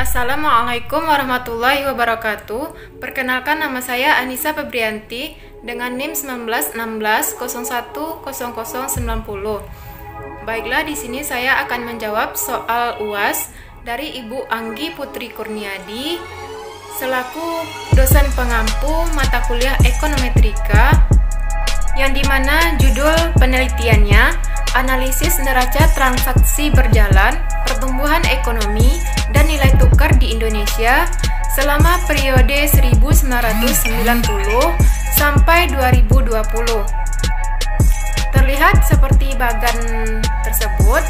Assalamualaikum warahmatullahi wabarakatuh. Perkenalkan, nama saya Anissa Febrianti dengan NIM 1916010090. Baiklah, di sini saya akan menjawab soal UAS dari Ibu Anggi Putri Kurniadi selaku dosen pengampu mata kuliah Ekonometrika, yang dimana judul penelitiannya analisis neraca transaksi berjalan, pertumbuhan ekonomi, dan nilai tukar di Indonesia selama periode 1990 sampai 2020. Terlihat seperti bagan tersebut,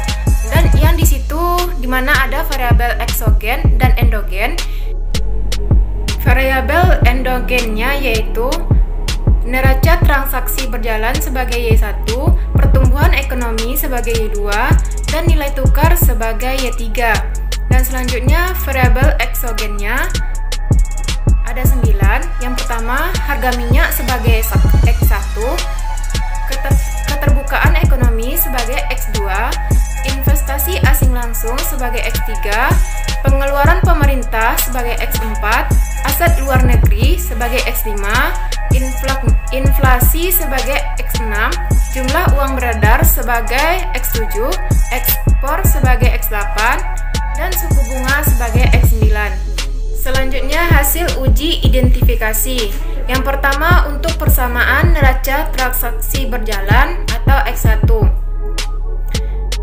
dan yang di situ dimana ada variabel eksogen dan endogen. Variabel endogennya yaitu neraca transaksi berjalan sebagai Y1, pertumbuhan ekonomi sebagai Y2, dan nilai tukar sebagai Y3. Dan selanjutnya variabel eksogennya ada 9. Yang pertama, harga minyak sebagai X1, keterbukaan ekonomi sebagai X2, investasi asing langsung sebagai X3, pengeluaran pemerintah sebagai X4, aset luar negeri sebagai X5, inflasi sebagai X6, jumlah uang beredar sebagai X7, ekspor sebagai X8, dan suku bunga sebagai X9. Selanjutnya, hasil uji identifikasi. Yang pertama, untuk persamaan neraca transaksi berjalan atau X1,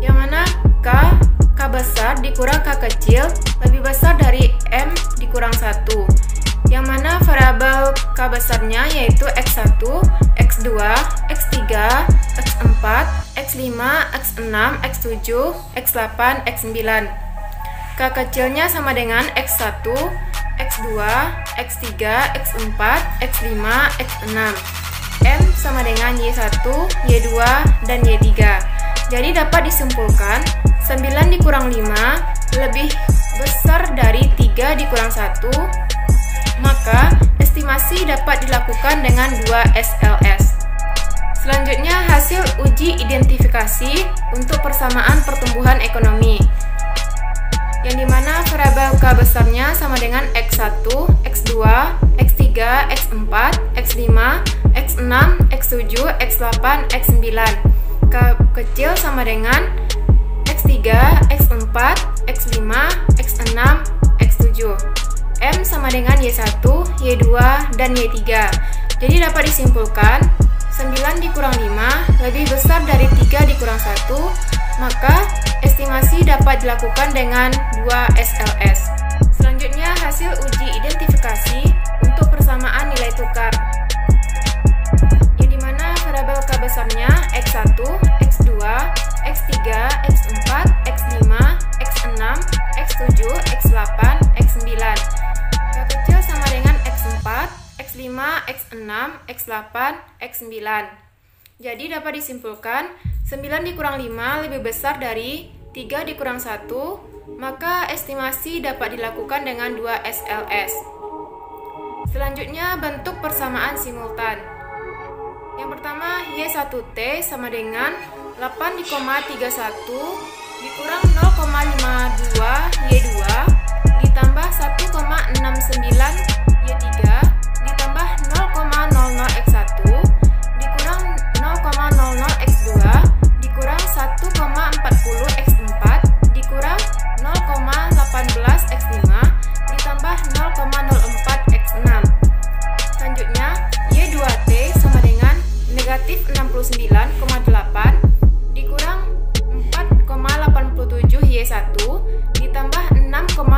yang mana K besar dikurang K kecil lebih besar dari M dikurang 1, yang mana variabel K besarnya yaitu X1, X2, X3, X4, X5, X6, X7, X8, X9. K kecilnya sama dengan X1, X2, X3, X4, X5, X6. M sama dengan Y1, Y2, dan Y3. Jadi dapat disimpulkan 9 dikurang 5 lebih besar dari 3 dikurang 1, maka estimasi dapat dilakukan dengan 2 SLS. Selanjutnya, hasil uji identifikasi untuk persamaan pertumbuhan ekonomi, yang dimana variabel K besarnya sama dengan X1, X2, X3, X4, X5, X6, X7, X8, X9. K kecil sama dengan X3, X4, X5, X6, X7. M sama dengan Y1, Y2, dan Y3. Jadi dapat disimpulkan 9 dikurang 5 lebih besar dari 3 dikurang 1, maka estimasi dapat dilakukan dengan 2 SLS. Selanjutnya, hasil uji identifikasi untuk persamaan nilai tukar, yang dimana variabel K besarnya X1, X2, X3, X4, X5, X6, X7, X8, X9. K kecil sama dengan X4, X5, X6, X8, X9. Jadi dapat disimpulkan 9 dikurang 5 lebih besar dari 3 dikurang 1, maka estimasi dapat dilakukan dengan 2 SLS. Selanjutnya, bentuk persamaan simultan. Yang pertama, Y1T sama dengan 8,31 dikurang 0,52 Y2 ditambah 1,69 Y3 ditambah 0,00 X1 dikurang 0,00 X2 dikurang 1,40 X4 dikurang 0,18 X5 ditambah 0,04 X6. Selanjutnya, Y2T sama dengan negatif 69,8 dikurang 4,87 Y1 ditambah 6,86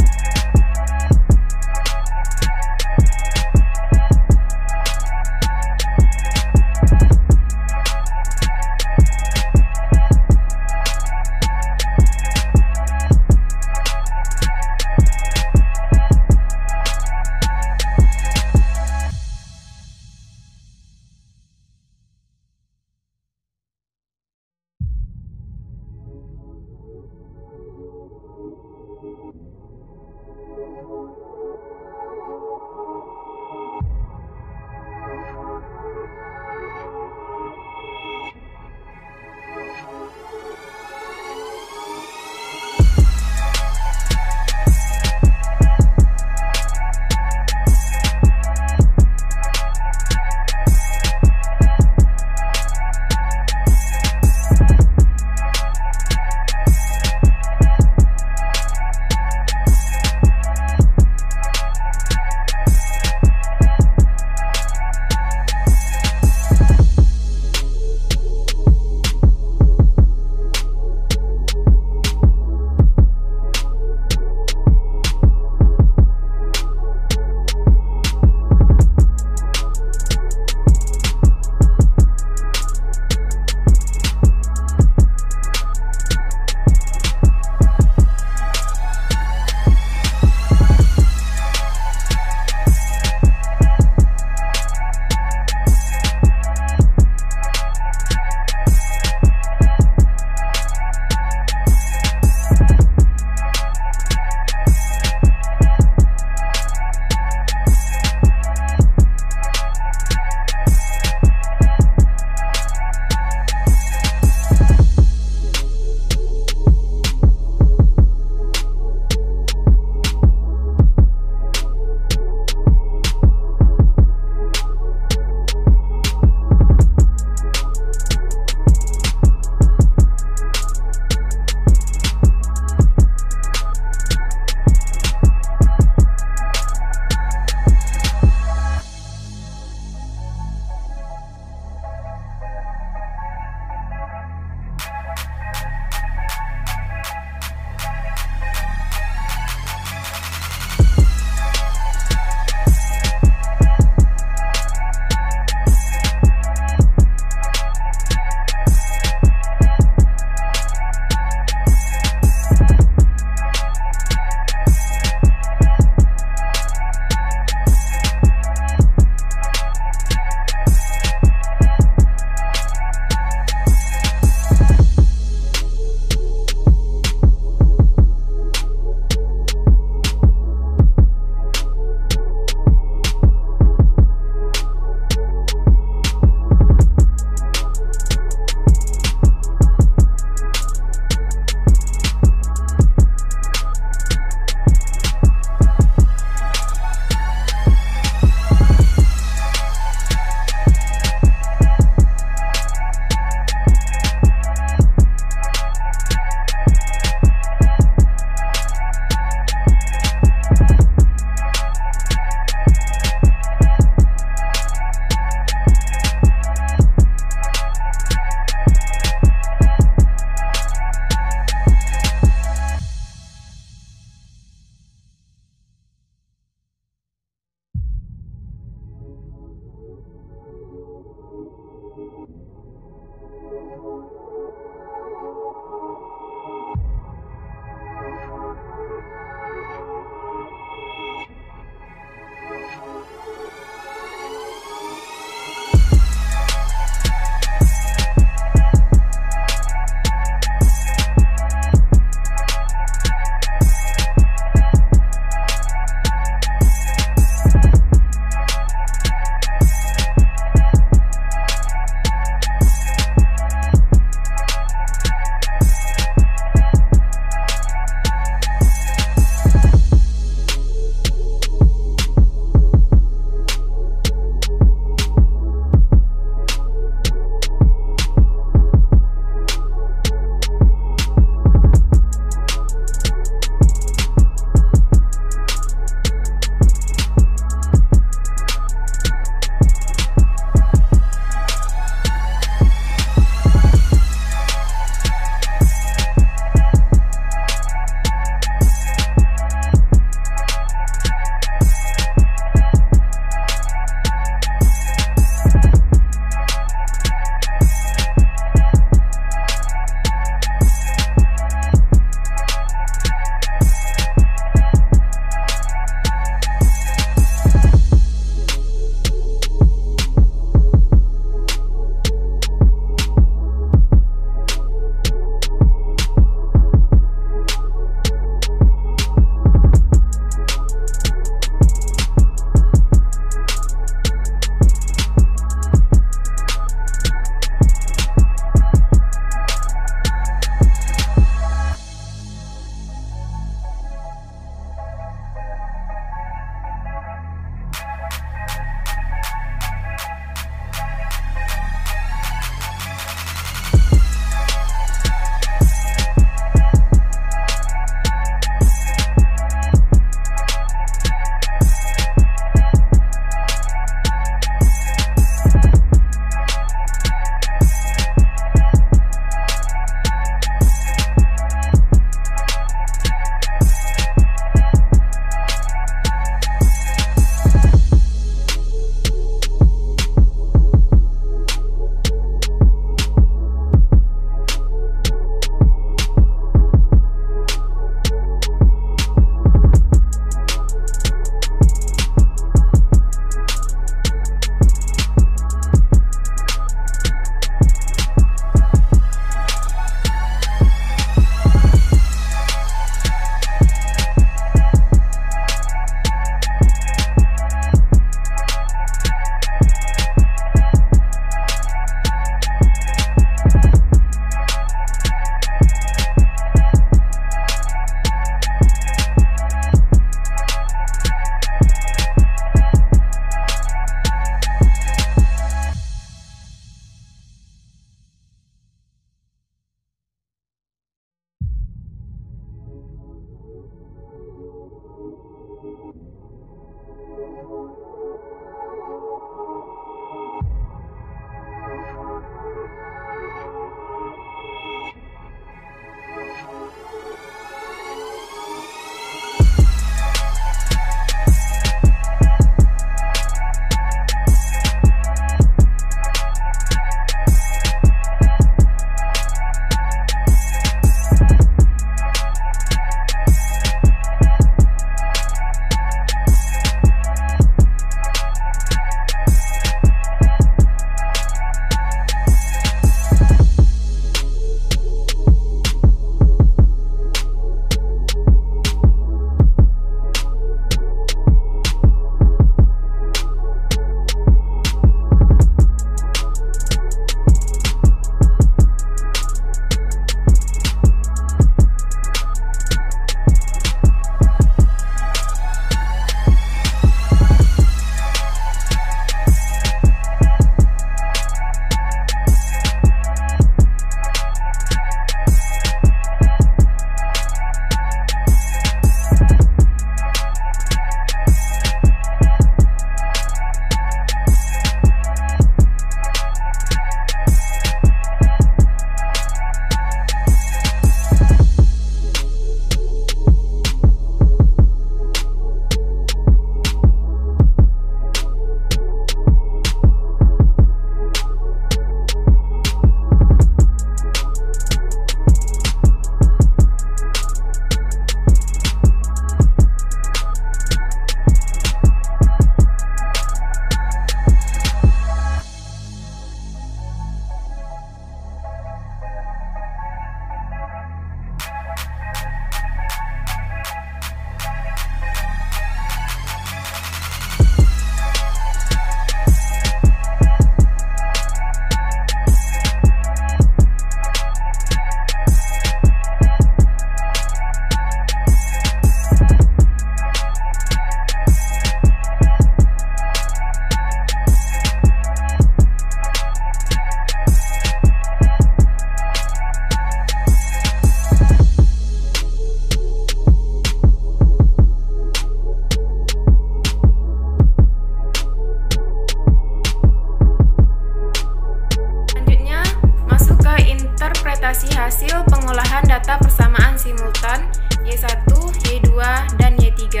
interpretasi hasil pengolahan data persamaan simultan Y1, Y2, dan Y3.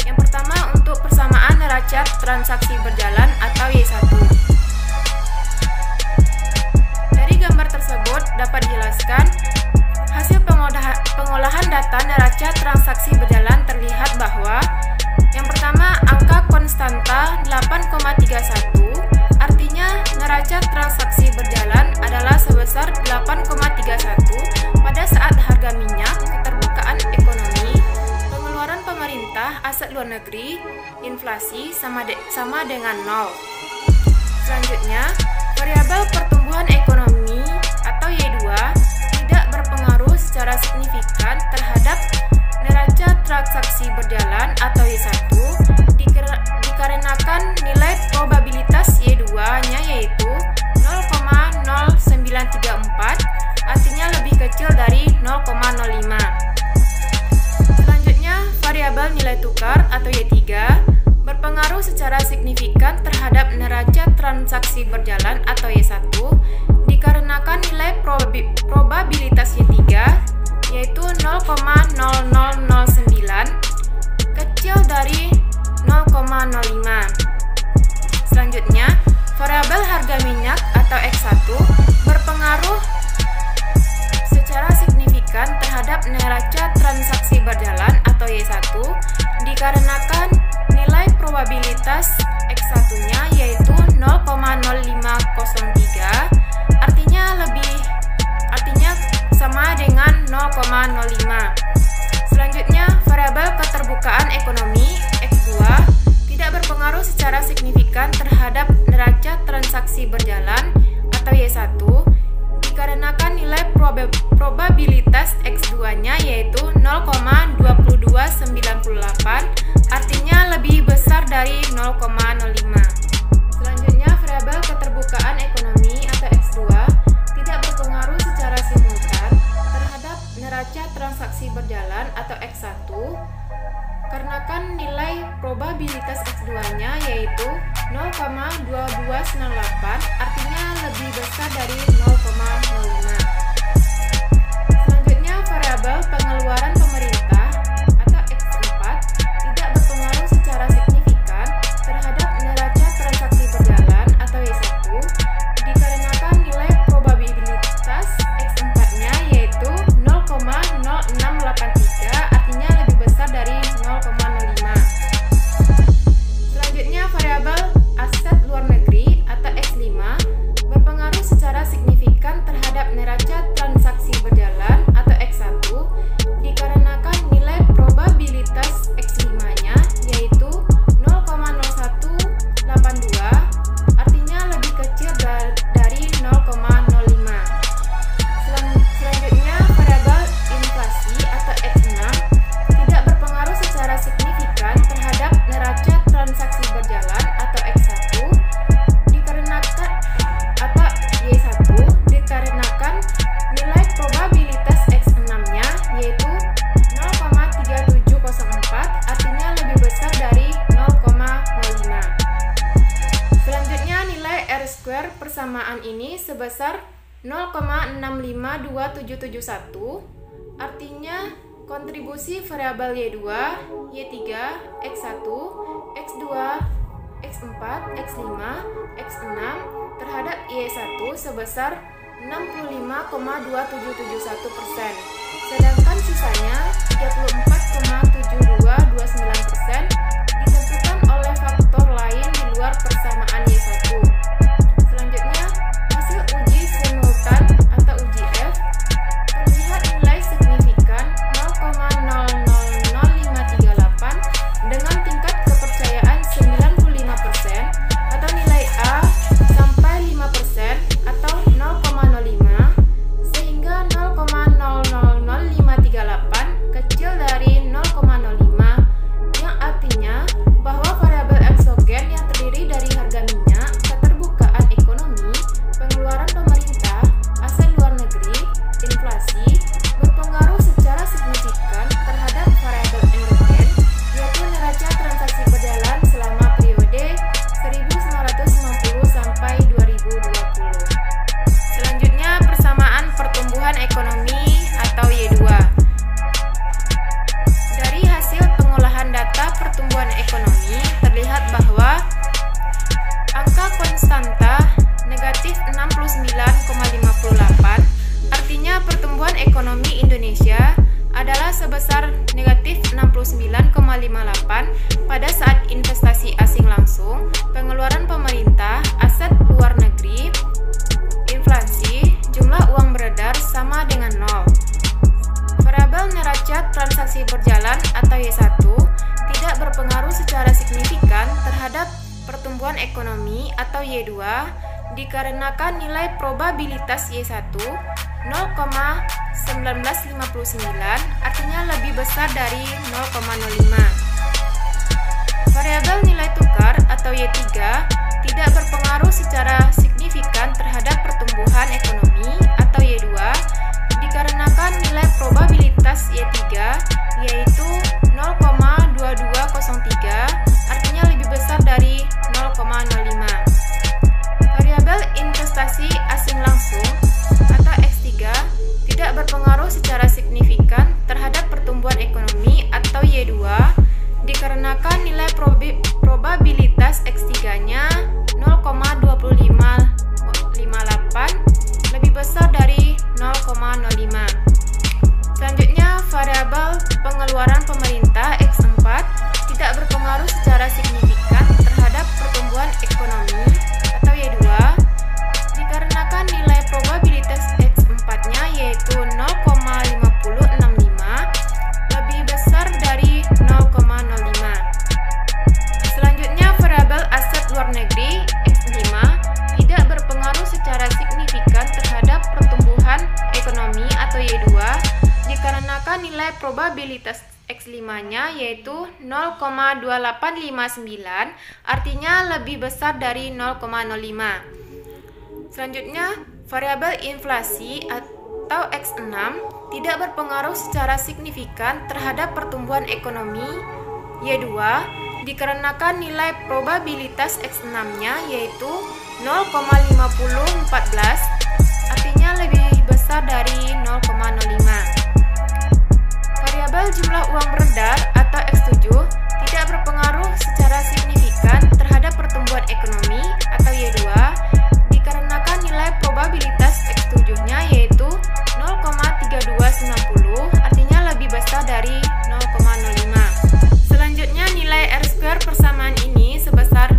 Yang pertama untuk persamaan neraca transaksi berjalan atau Y1. Dari gambar tersebut dapat dijelaskan hasil pengolahan data neraca transaksi berjalan terlihat bahwa yang pertama angka konstanta 8,31, artinya neraca transaksi berjalan adalah sebesar 8,31 pada saat harga minyak, keterbukaan ekonomi, pengeluaran pemerintah, aset luar negeri, inflasi sama dengan 0. Selanjutnya, variabel pertumbuhan ekonomi atau Y2 tidak berpengaruh secara signifikan terhadap neraca transaksi berjalan atau Y1 dikarenakan nilai probabilitas Y2-nya yaitu 0,0934, artinya lebih kecil dari 0,05. Selanjutnya, variabel nilai tukar atau Y3 berpengaruh secara signifikan terhadap neraca transaksi berjalan atau Y1 dikarenakan nilai probabilitas Y3 yaitu 0,0009 kecil dari 0,05. Selanjutnya, variabel harga minyak atau X1 berpengaruh secara signifikan terhadap neraca transaksi berjalan atau Y1 dikarenakan nilai probabilitas X1-nya yaitu 0,0503, artinya sama dengan 0,05. Selanjutnya, variabel keterbukaan ekonomi X2 tidak berpengaruh secara signifikan terhadap neraca transaksi berjalan atau Y1 dikarenakan nilai probabilitas X2-nya yaitu 0,2298, artinya lebih besar dari 0,05. Selanjutnya, variabel keterbukaan ekonomi atau X2 tidak berpengaruh secara simultan terhadap neraca transaksi berjalan atau X1 karenakan nilai probabilitas X2-nya yaitu 0,2298, artinya lebih besar dari 0,05. Selanjutnya, variabel pengeluaran pemerintah atau X4 tidak berpengaruh secara signifikan terhadap neraca transaksi berjalan atau Y1 dikarenakan nilai probabilitas X4-nya yaitu 0,0683, artinya lebih besar dari 0,05. Selanjutnya, variabel aset luar negeri atau X5 berpengaruh secara signifikan terhadap neraca transaksi berjalan atau X1 dikarenakan nilai probabilitas X5-nya yaitu 0,0182, artinya lebih kecil dari 0,05. Selanjutnya, variabel inflasi atau X6 tidak berpengaruh secara signifikan terhadap neraca transaksi berjalan atau X1 dikarenakan dikarenakan nilai probabilitas X6-nya yaitu 0,3704, artinya lebih besar dari 0,05. Selanjutnya, nilai R2 persamaan ini sebesar 0,652771, artinya kontribusi variabel Y2, Y3, X1, X2, X4, X5, X6 terhadap Y1 sebesar 65,2771%, sedangkan sisanya 34,7229% ditentukan oleh faktor lain di luar persamaan Y1. Selanjutnya, hasil uji simultan atau uji F terlihat nilai signifikan 0,000538 dengan tingkat kepercayaan 95% atau nilai A sampai 5% atau 0,05, sehingga 0,000538 kecil dari 0,05, yang artinya bahwa variabel eksogen yang terdiri dari harga minyak, sebesar negatif 69,58 pada saat investasi asing langsung, pengeluaran pemerintah, aset luar negeri, inflasi, jumlah uang beredar sama dengan 0. Variabel neraca transaksi berjalan atau Y1 tidak berpengaruh secara signifikan terhadap pertumbuhan ekonomi atau Y2 dikarenakan nilai probabilitas Y1 0,1959 artinya lebih besar dari 0,05. Variabel nilai tukar atau Y3 tidak berpengaruh secara signifikan terhadap pertumbuhan ekonomi atau Y2 dikarenakan nilai probabilitas Y3 yaitu 0,2203 artinya lebih besar dari 0,05. Variabel investasi asing langsung atau X3 tidak berpengaruh secara signifikan terhadap pertumbuhan ekonomi atau Y2 dikarenakan nilai probabilitas X3-nya 0,2558 lebih besar dari 0,05. Selanjutnya, variabel pengeluaran pemerintah X4 tidak berpengaruh secara signifikan terhadap pertumbuhan ekonomi atau Y2 dikarenakan nilai probabilitas X4-nya yaitu 0,5065 lebih besar dari 0,05. Selanjutnya, variabel aset luar negeri X5 tidak berpengaruh secara signifikan terhadap pertumbuhan ekonomi atau Y2 dikarenakan nilai probabilitas X5-nya yaitu 0,2859 artinya lebih besar dari 0,05. Selanjutnya, variabel inflasi atau X6 tidak berpengaruh secara signifikan terhadap pertumbuhan ekonomi Y2 dikarenakan nilai probabilitas X6-nya yaitu 0,5014 artinya lebih besar dari 0,05. Variabel jumlah uang beredar atau X7 tidak berpengaruh secara signifikan terhadap pertumbuhan ekonomi atau Y2 dikarenakan nilai probabilitas X7-nya yaitu 0,3290 artinya lebih besar dari 0,05. Selanjutnya, nilai R2 persamaan ini sebesar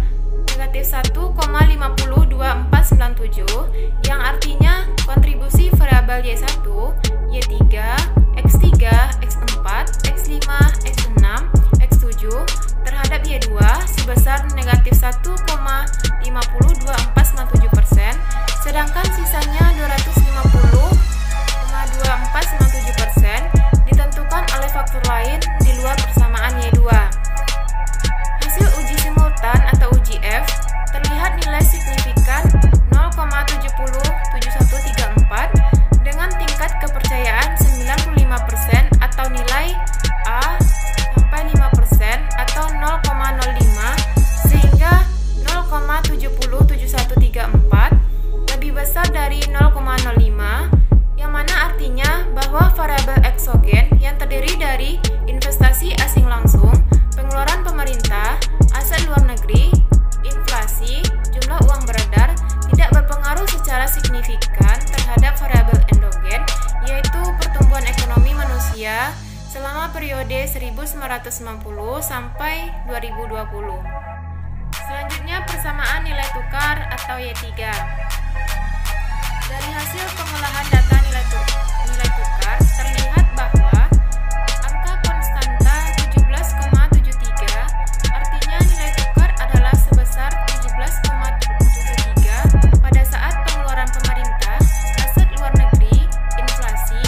negatif 1,502497 yang artinya kontribusi variabel Y1, Y3, X3, X4, X5, X6, X7 terhadap Y2 sebesar negatif 1,502497%, sedangkan sisanya 250,2497% ditentukan oleh faktor lain di luar persamaan Y2. Hasil uji simultan atau uji F terlihat nilai signifikan 0,707134 dengan tingkat kepercayaan 95% atau nilai A sampai 5% atau 0,05 sehingga 0,707134 lebih besar dari 0,05 yang mana artinya bahwa variabel eksogen yang terdiri dari investasi asing langsung, pengeluaran pemerintah, aset luar negeri, inflasi, jumlah uang beredar tidak berpengaruh secara signifikan terhadap variabel endogen yaitu pertumbuhan ekonomi manusia selama periode 1990 sampai 2020. Selanjutnya, persamaan nilai tukar atau Y3. Dari hasil pengolahan data nilai tukar terlihat bahwa angka konstanta 17,73 artinya nilai tukar adalah sebesar 17,73 pada saat pengeluaran pemerintah, aset luar negeri, inflasi,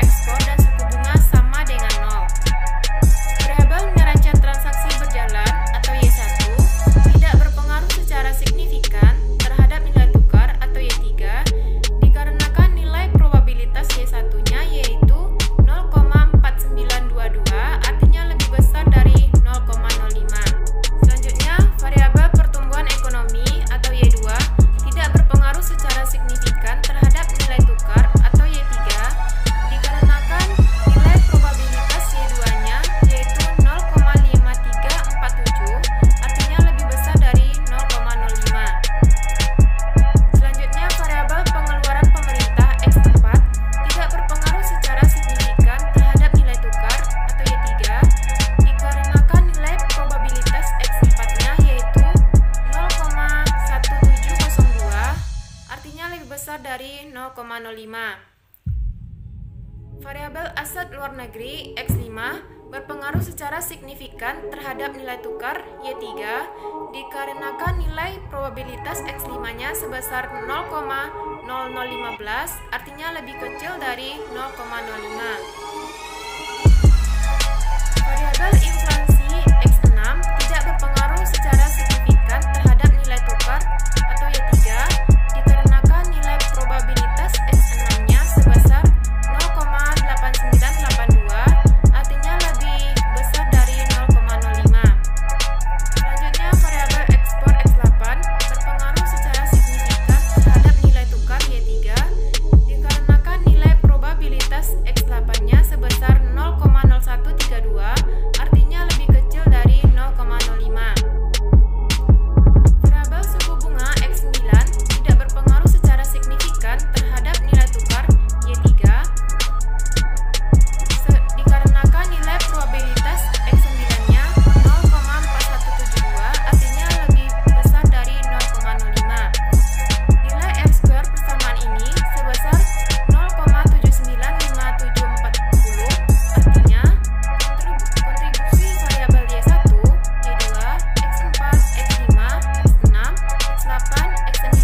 ekspor dan suku bunga sama dengan 0. Variabel neraca transaksi berjalan atau Y1 tidak berpengaruh secara signifikan terhadap nilai tukar besar dari 0,05. Variabel aset luar negeri X5 berpengaruh secara signifikan terhadap nilai tukar Y3 dikarenakan nilai probabilitas X5-nya sebesar 0,0015, artinya lebih kecil dari 0,05. Variabel inflasi X6 tidak berpengaruh secara signifikan terhadap nilai tukar atau Y3 dikarenakan nilai probabilitas X6-nya sebesar 0,8982, artinya lebih besar dari 0,05. Selanjutnya, variabel ekspor X8 berpengaruh secara signifikan terhadap nilai tukar Y3 dikarenakan nilai probabilitas X8-nya sebesar 0,0132, artinya lebih kecil dari 0,05. Variabel suku bunga X9 tidak berpengaruh secara signifikan terhadap nilai tukar Y3 dikarenakan nilai probabilitas X9-nya 0,4172, artinya lebih besar dari 0,05. Nilai R-square persamaan ini sebesar 0,795740, artinya kontribusi variabel Y1, Y2, X4, X5, X6, X8, X9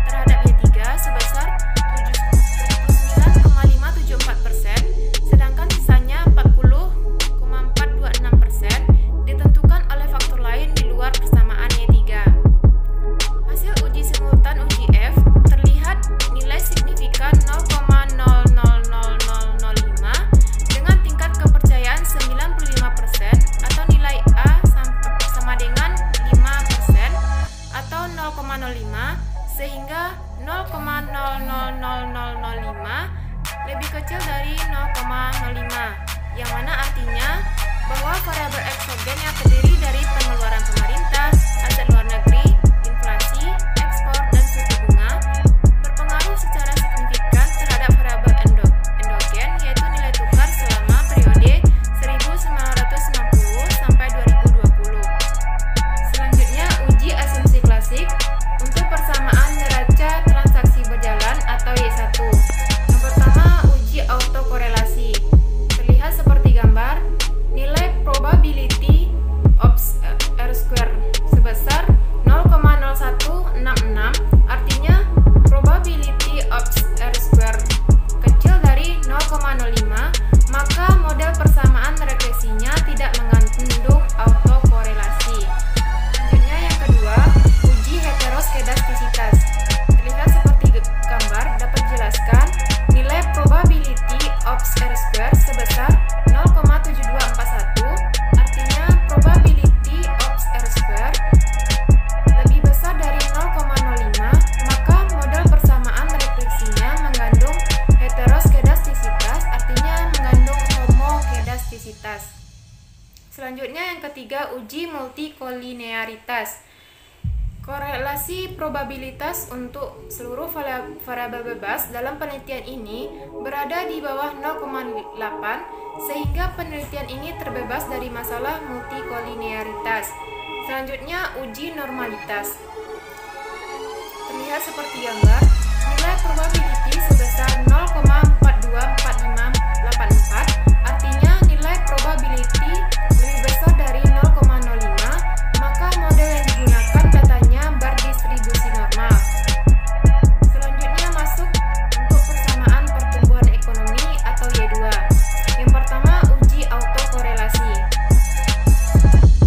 terhadap Y3 sebesar 79,574%, sedangkan sisanya 40,426% ditentukan oleh faktor lain di luar persamaan Y3. Hasil uji simultan uji F terlihat nilai signifikan 0,000005 dengan tingkat kepercayaan 95% atau nilai A sama dengan 5% atau 0,05 sehingga 0,000005 lebih kecil dari 0,05, yang mana artinya bahwa variabel eksogen yang terdiri dari pengeluaran pemerintah, aset luar negeri, inflasi, ekspor, dan suku bunga berpengaruh secara signifikan terhadap variabel endogen, yaitu nilai tukar selama periode 1990 sampai 2020. Selanjutnya, uji asumsi klasik untuk persamaan neraca transaksi berjalan atau Y1. Yang pertama, uji autokorelasi. Terlihat seperti gambar, nilai probability of R-square sebesar 0,0166, artinya probability of R-square kecil dari 0,05, maka model persamaan regresinya tidak mengandung autokorelasi. Selanjutnya yang kedua, uji heteroskedastisitas. Terlihat seperti gambar, dapat dijelaskan nilai probability of R-square sebesar 0,7241, artinya probability of R-square lebih besar dari 0,05, maka model persamaan regresinya mengandung heteroskedastisitas, artinya mengandung homokedastisitas. Selanjutnya yang ketiga, uji multikolinearitas. Korelasi probabilitas untuk seluruh variabel bebas dalam penelitian ini berada di bawah 0,8, sehingga penelitian ini terbebas dari masalah multikolinearitas. Selanjutnya, uji normalitas. Terlihat seperti gambar, nilai probability sebesar 0,424584, artinya nilai probability lebih besar dari 0,05, maka model yang digunakan datanya berdistribusi normal. Selanjutnya masuk untuk persamaan pertumbuhan ekonomi atau Y2. Yang pertama, uji autokorelasi.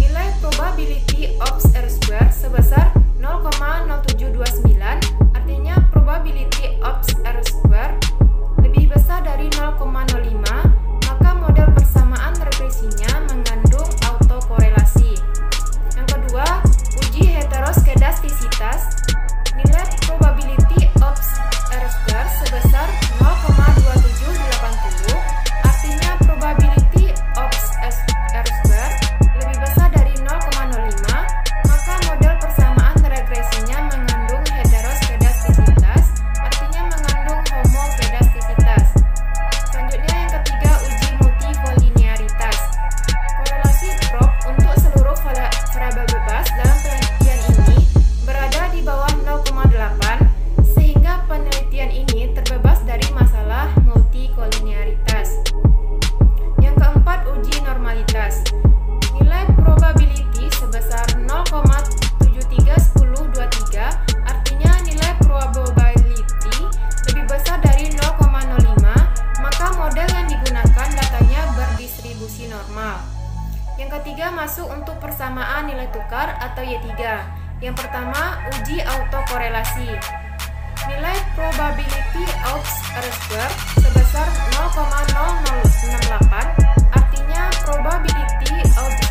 Nilai probability of R-square sebesar 0,0729, artinya probability masuk untuk persamaan nilai tukar atau Y3. Yang pertama, uji autokorelasi. Nilai probability odds R-square sebesar 0,0068, artinya probability odds